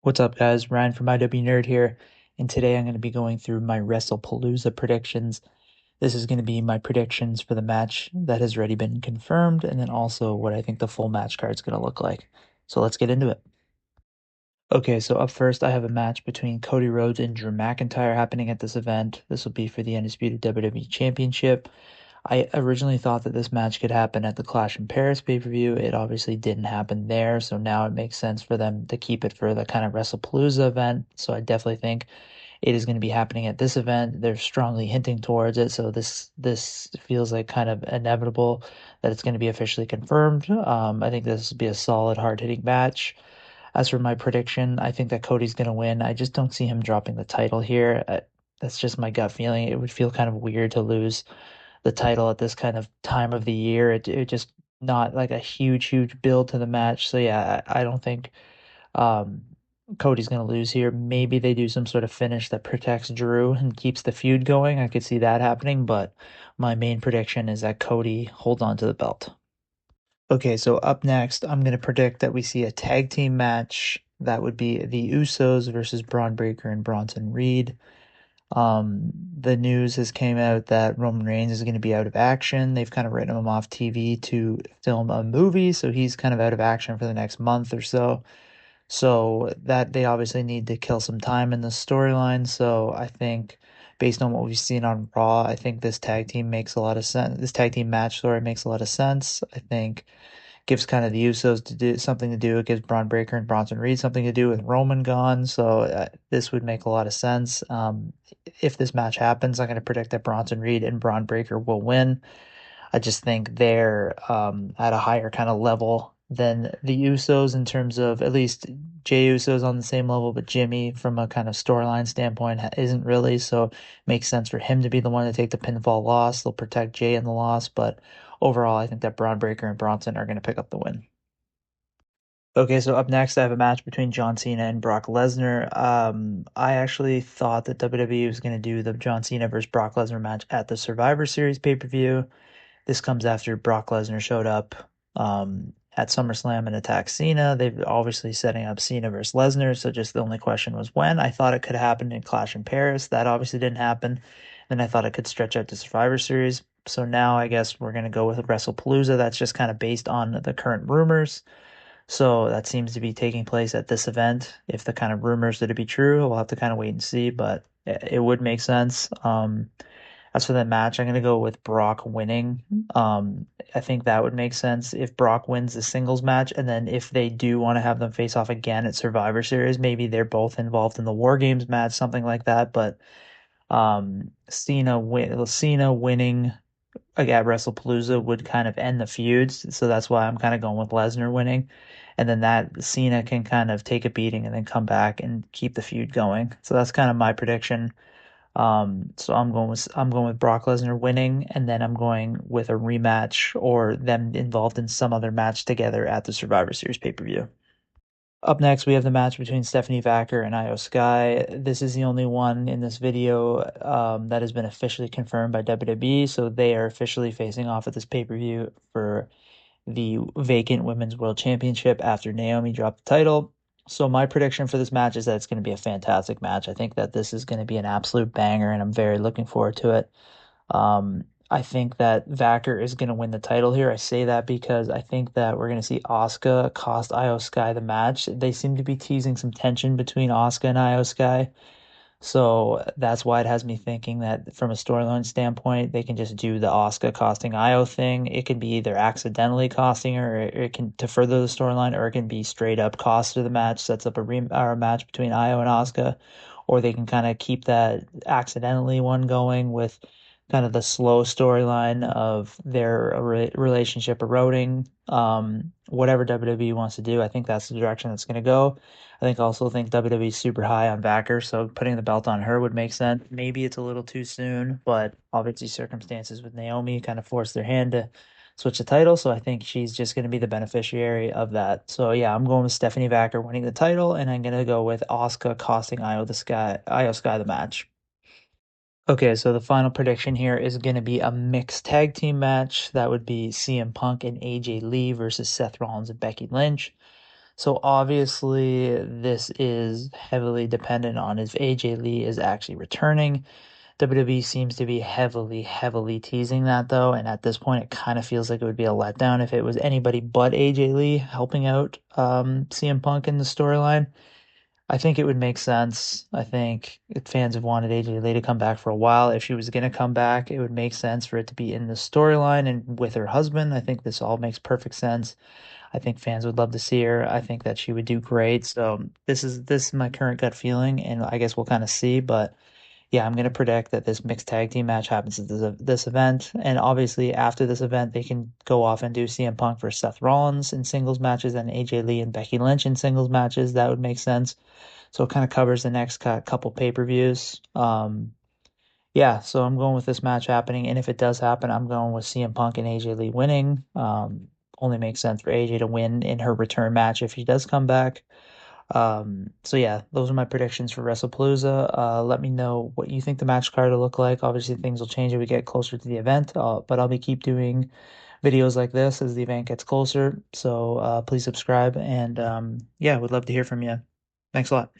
What's up, guys? Ryan from IW Nerd here, and today I'm going to be going through my Wrestlepalooza predictions. This is going to be my predictions for the match that has already been confirmed, and then also what I think the full match card is going to look like. So let's get into it. Okay, so up first, I have a match between Cody Rhodes and Drew McIntyre happening at this event. This will be for the Undisputed WWE Championship. I originally thought that this match could happen at the Clash in Paris pay-per-view. It obviously didn't happen there, so now it makes sense for them to keep it for the kind of WrestlePalooza event. So I definitely think it is going to be happening at this event. They're strongly hinting towards it, so this feels like kind of inevitable that it's going to be officially confirmed. I think this will be a solid, hard-hitting match. As for my prediction, I think that Cody's going to win. I just don't see him dropping the title here. That's just my gut feeling. It would feel kind of weird to lose the title at this kind of time of the year. It just not like a huge build to the match. So yeah, I don't think um Cody's gonna lose here. Maybe they do some sort of finish that protects Drew and keeps the feud going. I could see that happening, but my main prediction is that Cody holds on to the belt. Okay, so up next, I'm gonna predict that we see a tag team match. That would be the Usos versus Braun Breaker and Bronson Reed. The news has came out that Roman Reigns is going to be out of action. They've kind of written him off TV to film a movie, so he's kind of out of action for the next month or so. So that they obviously need to kill some time in the storyline. So I think based on what we've seen on Raw, I think this tag team makes a lot of sense. This tag team match story makes a lot of sense. I think gives kind of the Usos to do something to do. It gives Braun Breaker and Bronson Reed something to do with Roman gone. So this would make a lot of sense. If this match happens, I'm going to predict that Bronson Reed and Braun Breaker will win. I just think they're at a higher kind of level than the Usos in terms of at least Jey Uso's on the same level, but Jimmy, from a kind of storyline standpoint, isn't really. So it makes sense for him to be the one to take the pinfall loss. They'll protect Jey in the loss, but overall, I think that Braun Breaker and Bronson are going to pick up the win. Okay, so up next, I have a match between John Cena and Brock Lesnar. I actually thought that WWE was going to do the John Cena versus Brock Lesnar match at the Survivor Series pay-per-view. This comes after Brock Lesnar showed up at SummerSlam and attacked Cena. They've obviously setting up Cena versus Lesnar, so just the only question was when. I thought it could happen in Clash in Paris. That obviously didn't happen. Then I thought it could stretch out to Survivor Series. So now I guess we're going to go with WrestlePalooza. That's just kind of based on the current rumors. So that seems to be taking place at this event. If the kind of rumors are to be true, we'll have to kind of wait and see, but it would make sense. As for that match, I'm going to go with Brock winning. I think that would make sense if Brock wins the singles match, and then if they do want to have them face off again at Survivor Series, maybe they're both involved in the War Games match, something like that. But Cena winning at WrestlePalooza would kind of end the feuds, so that's why I'm kind of going with Lesnar winning, and then that Cena can kind of take a beating and then come back and keep the feud going. So that's kind of my prediction. So I'm going with Brock Lesnar winning, and then I'm going with a rematch or them involved in some other match together at the Survivor Series pay-per-view. Up next, we have the match between Stephanie Vacker and Io Sky. This is the only one in this video that has been officially confirmed by WWE, so they are officially facing off at this pay-per-view for the vacant Women's World Championship after Naomi dropped the title. So my prediction for this match is that it's going to be a fantastic match. I think that this is going to be an absolute banger, and I'm very looking forward to it. I think that Vacker is going to win the title here. I say that because I think that we're going to see Asuka cost Io Sky the match. They seem to be teasing some tension between Asuka and Io Sky. So that's why it has me thinking that from a storyline standpoint, they can just do the Asuka costing Io thing. It can be either accidentally costing her, or it can to further the storyline, or it can be straight up cost of the match, sets up a match between Io and Asuka, or they can kind of keep that accidentally one going with kind of the slow storyline of their relationship eroding. Whatever WWE wants to do, I think that's the direction that's going to go. I think WWE's super high on Backer, so putting the belt on her would make sense. Maybe it's a little too soon, but obviously circumstances with Naomi kind of forced their hand to switch the title, so I think she's just going to be the beneficiary of that. So yeah, I'm going with Stephanie Backer winning the title, and I'm going to go with Asuka costing Io Sky the match. Okay, so the final prediction here is going to be a mixed tag team match. That would be CM Punk and AJ Lee versus Seth Rollins and Becky Lynch. So obviously, this is heavily dependent on if AJ Lee is actually returning. WWE seems to be heavily, heavily teasing that though, and at this point, it kind of feels like it would be a letdown if it was anybody but AJ Lee helping out CM Punk in the storyline. I think it would make sense. I think if fans have wanted AJ Lee to come back for a while. If she was going to come back, it would make sense for it to be in the storyline and with her husband. I think this all makes perfect sense. I think fans would love to see her. I think that she would do great. So this is my current gut feeling, and I guess we'll kind of see. But yeah, I'm going to predict that this mixed tag team match happens at this event. And obviously, after this event, they can go off and do CM Punk versus Seth Rollins in singles matches and AJ Lee and Becky Lynch in singles matches. That would make sense. So it kind of covers the next couple pay-per-views. Yeah, so I'm going with this match happening. And if it does happen, I'm going with CM Punk and AJ Lee winning. Only makes sense for AJ to win in her return match if she does come back. So yeah, those are my predictions for WrestlePalooza. Let me know what you think the match card will look like. Obviously, things will change as we get closer to the event, but I'll be keep doing videos like this as the event gets closer. So please subscribe and yeah, would love to hear from you. Thanks a lot.